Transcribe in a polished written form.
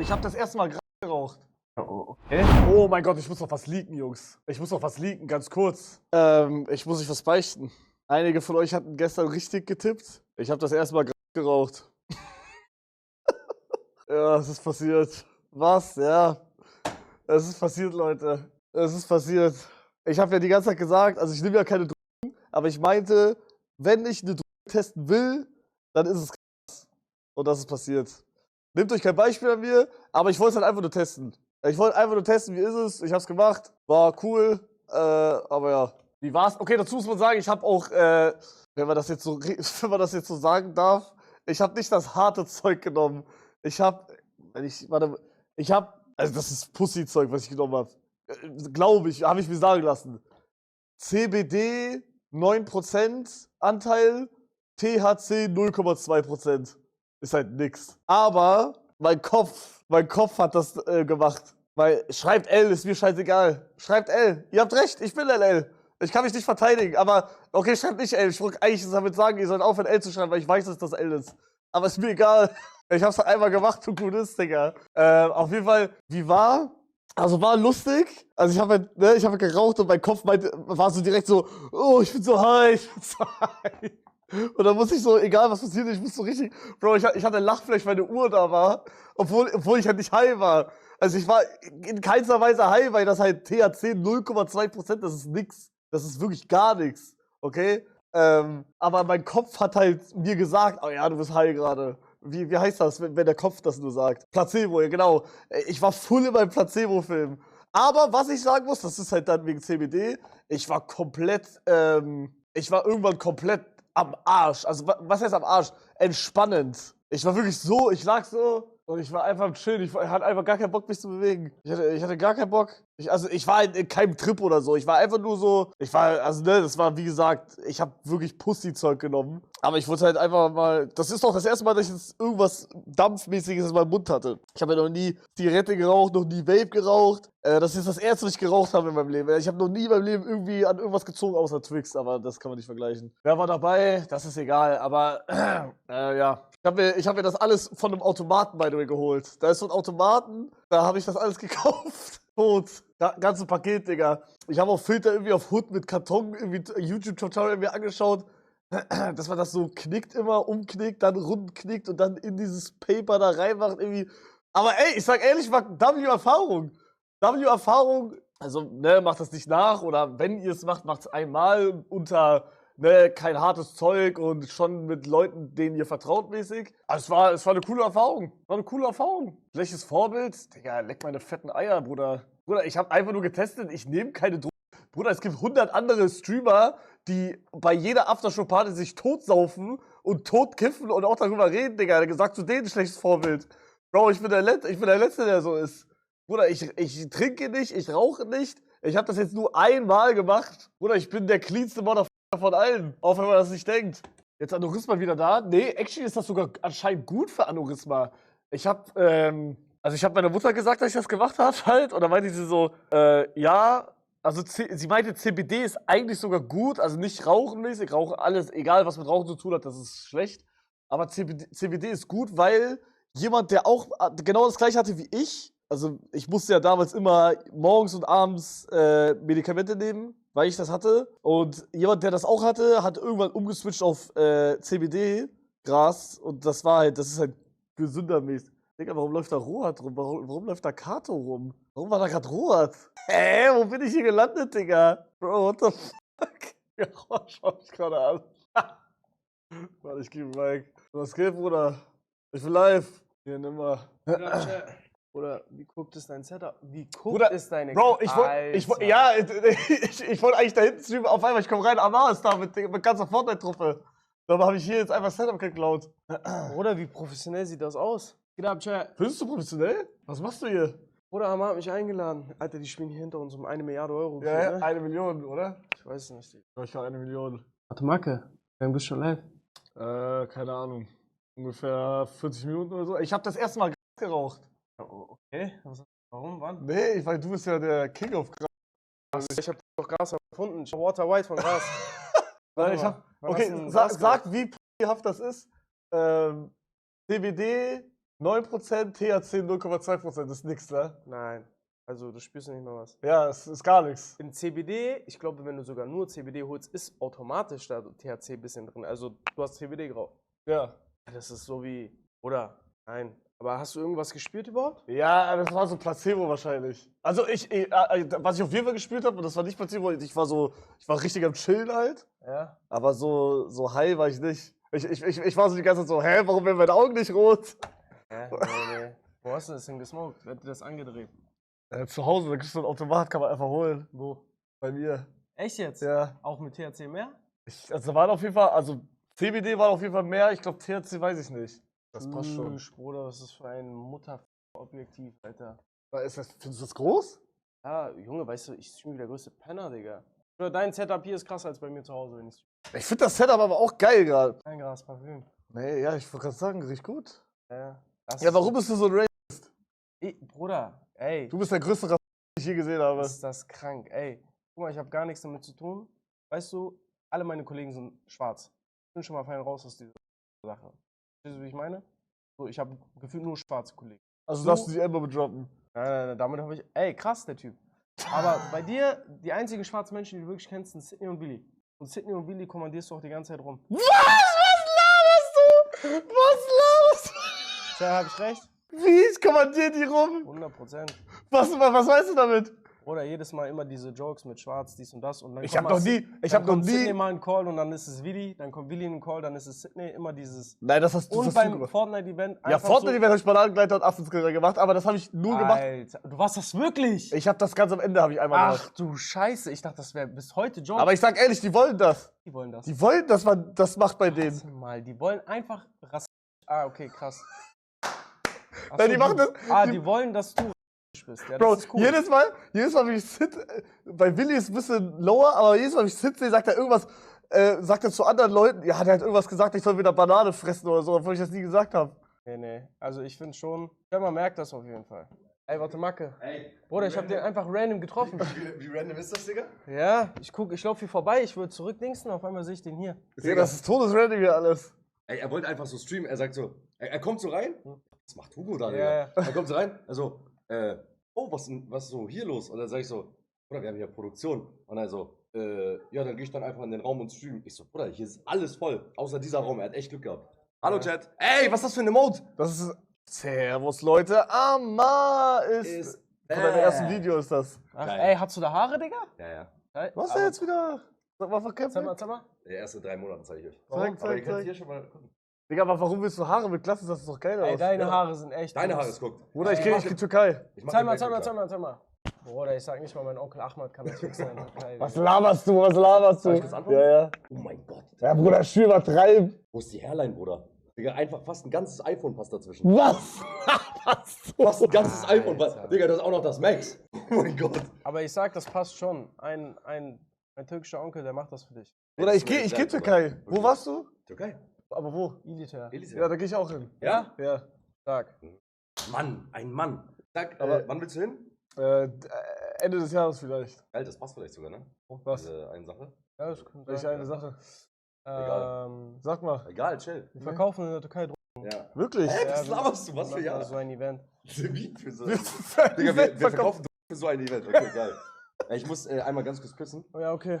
Ich habe das erste Mal Gras geraucht. Okay. Oh mein Gott, ich muss noch was leaken, Jungs. Ich muss noch was leaken, ganz kurz. Ich muss euch was beichten. Einige von euch hatten gestern richtig getippt. Ich habe das erste Mal Gras geraucht. Ja, es ist passiert. Was? Ja. Es ist passiert, Leute. Es ist passiert. Ich habe ja die ganze Zeit gesagt, also ich nehme ja keine Drogen, aber ich meinte, wenn ich eine Droge testen will, dann ist es Gras. Und das ist passiert. Nehmt euch kein Beispiel an mir, aber ich wollte es halt einfach nur testen. Ich wollte einfach nur testen, wie ist es. Ich hab's gemacht. War cool. Aber ja. Wie war's? Okay, dazu muss man sagen, ich habe auch, wenn man das jetzt so, wenn man das jetzt so sagen darf, ich habe nicht das harte Zeug genommen. Also das ist Pussy-Zeug, was ich genommen habe. Glaube ich, habe ich mir sagen lassen. CBD 9% Anteil, THC 0,2%. Ist halt nix. Aber mein Kopf hat das gemacht. Weil schreibt L, ist mir scheißegal. Schreibt L. Ihr habt recht, ich bin LL. Ich kann mich nicht verteidigen, aber okay, schreibt nicht L. Ich wollte eigentlich damit sagen, ihr sollt aufhören L zu schreiben, weil ich weiß, dass das L ist. Aber ist mir egal. Ich hab's halt einmal gemacht, so gut ist, Digga. Auf jeden Fall, wie war? Also war lustig. Also ich habe halt, ne, ich hab geraucht und mein Kopf war so direkt so, oh, ich bin so high, ich bin so high. Und dann muss ich so, egal was passiert, ich muss so richtig, Bro, ich hatte Lachfleisch, weil eine Uhr da war, obwohl ich halt nicht high war. Also ich war in keinster Weise high, weil das halt THC 0,2%, das ist nix. Das ist wirklich gar nichts, okay? Aber mein Kopf hat halt mir gesagt, oh ja, du bist high gerade. Wie heißt das, wenn der Kopf das nur sagt? Placebo, ja genau. Ich war full in meinem Placebo-Film. Aber was ich sagen muss, das ist halt dann wegen CBD, ich war irgendwann komplett am Arsch. Also, was heißt am Arsch? Entspannend. Ich war wirklich so, ich lag so und ich war einfach am Chillen. Ich hatte einfach gar keinen Bock, mich zu bewegen. Ich hatte gar keinen Bock. Ich war in keinem Trip oder so. Ich war einfach nur so, das war wie gesagt, ich habe wirklich Pussy-Zeug genommen. Aber ich wollte halt einfach mal, das ist doch das erste Mal, dass ich jetzt irgendwas Dampfmäßiges in meinem Mund hatte. Ich habe ja noch nie Zigarette geraucht, noch nie Vape geraucht. Das ist das erste, was ich geraucht habe in meinem Leben. Ich habe noch nie in meinem Leben irgendwie an irgendwas gezogen, außer Twix, aber das kann man nicht vergleichen. Wer war dabei? Das ist egal, aber ja. Ich hab mir das alles von einem Automaten, by the way, geholt. Da ist so ein Automaten, da habe ich das alles gekauft. Tot. Ganze Paket, Digga. Ich habe auch Filter irgendwie auf Hood mit Karton, irgendwie YouTube-Tutorial mir angeschaut, dass man das so knickt immer, umknickt, dann rumknickt und dann in dieses Paper da reinmacht irgendwie. Aber ey, ich sag ehrlich, W-Erfahrung. W-Erfahrung, also, ne, macht das nicht nach oder wenn ihr es macht, macht es einmal unter, ne, kein hartes Zeug und schon mit Leuten, denen ihr vertraut mäßig. Also es war eine coole Erfahrung. War eine coole Erfahrung. Welches Vorbild? Digga, leck meine fetten Eier, Bruder. Bruder, ich habe einfach nur getestet, ich nehme keine Drogen. Bruder, es gibt 100 andere Streamer, die bei jeder Aftershow-Party sich totsaufen und totkiffen und auch darüber reden, Digga. Sagst du denen ein schlechtes Vorbild? Bro, ich bin der Letzte, der so ist. Bruder, ich trinke nicht, ich rauche nicht. Ich habe das jetzt nur einmal gemacht. Bruder, ich bin der cleanste Motherfucker von allen. Auch wenn man das nicht denkt. Jetzt Aneurysma wieder da? Nee, actually ist das sogar anscheinend gut für Aneurysma. Ich hab meiner Mutter gesagt, dass ich das gemacht habe halt. Und dann meinte sie so, ja, also sie meinte, CBD ist eigentlich sogar gut, also nicht rauchenmäßig, rauchen alles, egal was mit Rauchen zu tun hat, das ist schlecht. Aber CBD ist gut, weil jemand, der auch genau das gleiche hatte wie ich, also ich musste ja damals immer morgens und abends Medikamente nehmen, weil ich das hatte. Und jemand, der das auch hatte, hat irgendwann umgeswitcht auf CBD-Gras und das ist halt gesünder mäßig. Digga, warum läuft da Rohat rum? Warum läuft da Kato rum? Warum war da gerade Rohat? Hä, wo bin ich hier gelandet, Digga? Bro, what the fuck? Ja, schau mich gerade an. Warte, ich gebe Mike. Was geht, Bruder? Ich bin live. Hier, nimm mal. Oder wie guckt es dein Setup? Wie guckt Bruder, es deine Bro, ich wollte eigentlich da hinten streamen, auf einmal, ich komme rein, Amar ist da mit ganzer Fortnite-Truppe. Dabei habe ich hier jetzt einfach Setup geklaut. Oder wie professionell sieht das aus? Geht ab, Chat. Findest du professionell? Was machst du hier? Bruder, Hammer hat mich eingeladen. Alter, die spielen hier hinter uns um 1 Milliarde Euro. Ja, ne? 1 Million, oder? Ich weiß es nicht. Ich war 1 Million. Warte, Macke, wie lange bist du schon live? Keine Ahnung. Ungefähr 40 Minuten oder so. Ich habe das erste Mal Gras geraucht. Okay, warum, wann? Nee, weil du bist ja der King of Gras. Ich habe doch Gras erfunden. Ich hab Water White von Gras. Nein, okay, sag wie haft das ist. CBD 9%, THC 0,2%, das ist nix, ne? Nein. Also du spürst nicht mal was. Ja, es ist gar nichts. In CBD, ich glaube, wenn du sogar nur CBD holst, ist automatisch da THC ein bisschen drin. Also du hast CBD geraucht. Ja. Das ist so wie, oder? Nein. Aber hast du irgendwas gespürt überhaupt? Ja, das war so Placebo wahrscheinlich. Also was ich auf jeden Fall gespürt habe, und das war nicht Placebo, ich war richtig am Chillen halt. Ja. Aber so high war ich nicht. Ich war so die ganze Zeit so, hä, warum werden meine Augen nicht rot? Nee. Wo hast du das denn gesmoked? Wer hat dir das angedreht? Zu Hause, da kriegst du einen Automat, kann man einfach holen. Wo? Bei mir. Echt jetzt? Ja. Auch mit THC mehr? Also waren auf jeden Fall, also CBD war auf jeden Fall mehr, ich glaube THC weiß ich nicht. Das passt schon. Bruder, was ist das für ein Mutterobjektiv, Alter? Findest du das groß? Ja, Junge, weißt du, ich bin wie der größte Penner, Digga. Oder dein Setup hier ist krasser als bei mir zu Hause, wenn ich. Ich finde das Setup aber auch geil gerade. Ein Gras Parfüm. Nee, ja, ich wollte gerade sagen, riecht gut. Ja. Ja, warum bist du so ein Ray? Bruder, ey. Du bist der größte Rassist, den ich je gesehen habe. Ist das krank, ey. Guck mal, ich habe gar nichts damit zu tun. Weißt du, alle meine Kollegen sind schwarz. Ich bin schon mal fein raus aus dieser Sache. Verstehst du, wie ich meine? So, ich habe gefühlt nur schwarze Kollegen. Also darfst du die Elbe droppen. Nein, damit habe ich. Ey, krass, der Typ. Aber bei dir, die einzigen schwarzen Menschen, die du wirklich kennst, sind Sydney und Willi. Und Sydney und Willi kommandierst du auch die ganze Zeit rum. Was laberst du? Was laberst du? Tja, hab ich recht? Wie? Ich kommandiere die rum. 100%. Was weißt du damit? Oder jedes Mal immer diese Jokes mit Schwarz, dies und das. Und dann Ich hab noch nie. Sydney mal einen Call und dann ist es Willi. Dann kommt Willi in einen Call, dann ist es Sydney. Immer dieses. Nein, das hast du Und beim Fortnite-Event. Ja, Fortnite-Event habe ich Bananengleiter und Affenskrieger gemacht, aber das habe ich nur gemacht. Alter, du warst das wirklich? Ich habe das ganz am Ende habe ich einmal Ach gemacht. du Scheiße, ich dachte, das wäre bis heute Joke. Aber ich sag ehrlich, die wollen das. Die wollen das. Die wollen, dass man das macht bei denen. Warte mal, die wollen einfach okay, krass. Ach Nein, die machen das. Die wollen, dass du bist. Ja, Bro, das ist cool. jedes Mal, wenn ich Sid, bei Willi ist es ein bisschen lower, aber jedes Mal, wenn ich Sid sehe, sagt er irgendwas, sagt er zu anderen Leuten, ja, hat er halt irgendwas gesagt, ich soll wieder Banane fressen oder so, obwohl ich das nie gesagt habe. Nee. Also ich finde schon, man merkt das auf jeden Fall. Ey, warte, Macke. Ey, Bruder, ich hab den einfach random getroffen. Wie random ist das, Digga? Ja, ich laufe hier vorbei, ich würde zurückdingsen, auf einmal sehe ich den hier. Ja, das ist todesrandom hier alles. Ey, er wollte einfach so streamen, er sagt so, er kommt so rein, was macht Hugo da, Digga? Ja. Er kommt so rein, also, oh, was ist so hier los? Und dann sag ich so, Bruder, wir haben hier Produktion. Und er so, ja, dann geh ich dann einfach in den Raum und stream. Ich so, Bruder, hier ist alles voll, außer dieser Raum, er hat echt Glück gehabt. Hallo Chat. Ey, was ist das für eine Emote? Das ist. Servus, Leute. Amma ist. Von deinem ersten Video ist das. Ach, Geil. ey, hast du da Haare, Digga? Ja. Geil. Was ist Aber- denn jetzt wieder? Sag mal, verkämpfen. Zeig mal. Der erste 3 Monate zeige ich euch. Zeig. Aber ihr könnt hier schon mal gucken. Digga, aber warum willst du Haare mit Glatze? Das ist doch geil Ey, aus. deine Ja. Haare sind echt. Deine groß. Haare ist guckt. Bruder, ich geh Türkei. Ich mach Zeig den mal. Background klar. Bruder, ich sag nicht mal, mein Onkel Ahmad kann das fixen. Was laberst du? Was laberst Soll du? ich das antworten? Ja. Oh mein Gott. Ja, Bruder, schön übertreiben. Wo ist die Hairline, Bruder? Digga, einfach fast ein ganzes iPhone passt dazwischen. Was? Fast ein ganzes Alter. iPhone. Digga, das ist auch noch das Max. Oh mein Gott. Aber ich sag, das passt schon. Ein türkischer Onkel, der macht das für dich. Bruder, ich geh Türkei. Wo warst du? Türkei. Aber wo? Elitär. Elise. Ja, da geh ich auch hin. Ja? Ja. Sag. Mann, ein Mann. Sag, Aber- wann willst du hin? Ende des Jahres vielleicht. Geil, das passt vielleicht sogar, ne? Was? Diese eine Sache. Ja, das kann Welche sein. eine Sache? Egal. Sag mal. Egal, chill. Wir verkaufen in der Türkei Ja. Wirklich? Hä, was wir laberst du? Was für machen Jahr? so ein Event. Wie für so Wir Digga, wir verkaufen für so ein Event. Okay, geil. Ja, ich muss einmal ganz kurz pissen. Oh ja, okay.